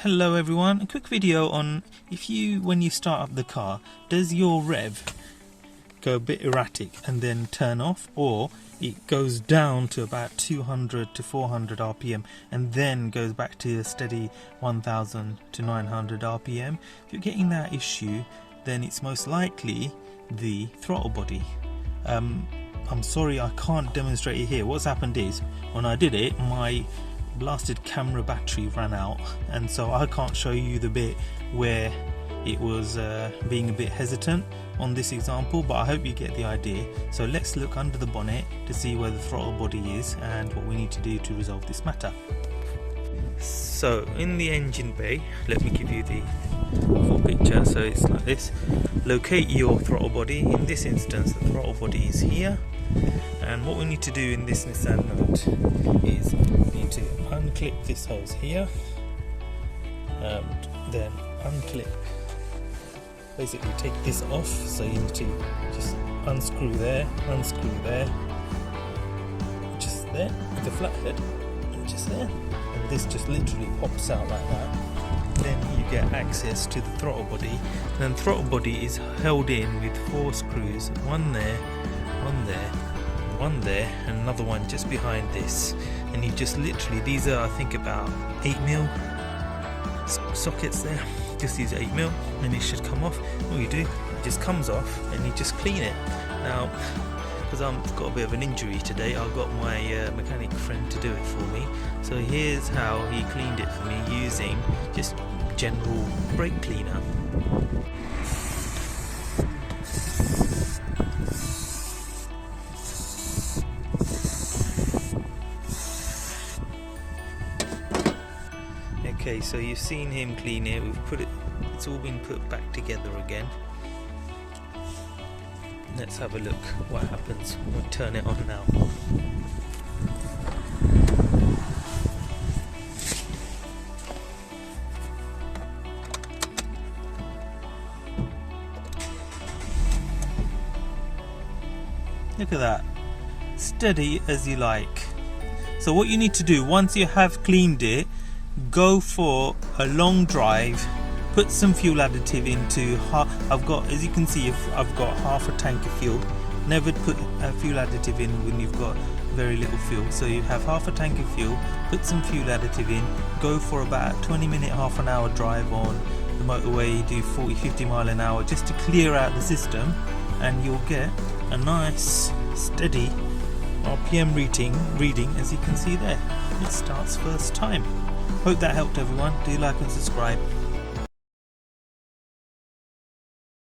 Hello everyone, a quick video on when you start up the car, does your rev go a bit erratic and then turn off, or it goes down to about 200 to 400 RPM and then goes back to a steady 1000 to 900 RPM. If you're getting that issue, then it's most likely the throttle body. I'm sorry I can't demonstrate it here. What's happened is, when I did it, my blasted camera battery ran out, and so I can't show you the bit where it was being a bit hesitant on this example, but I hope you get the idea. So let's look under the bonnet to see where the throttle body is and what we need to do to resolve this matter. So in the engine bay, let me give you the full picture. So it's like this. Locate your throttle body. In this instance, the throttle body is here, and what we need to do in this Nissan Note is we need to unclip this hose here and then unclip, basically take this off. So you need to just unscrew there, just there with the flathead, and just there, and this just literally pops out like that. Then you get access to the throttle body, and then the throttle body is held in with 4 screws, one there, one there, and another one just behind this. And you just literally, these are I think about 8mm sockets there, just use 8mm and it should come off. All you do, it just comes off and you just clean it. Now, because I've got a bit of an injury today, I've got my mechanic friend to do it for me. So here's how he cleaned it for me, using just general brake cleaner. Okay, so you've seen him clean it, we've put it, it's all been put back together again. Let's have a look what happens. We'll turn it on now. Look at that, steady as you like. So what you need to do, once you have cleaned it, go for a long drive, put some fuel additive into I've got, as you can see, I've got half a tank of fuel. Never put a fuel additive in when you've got very little fuel. So you have half a tank of fuel, put some fuel additive in, go for about 20-minute, half an hour drive on the motorway, do 40-50 mile an hour just to clear out the system, and you'll get a nice steady RPM reading as you can see there. It starts first time. Hope that helped everyone. Do like and subscribe.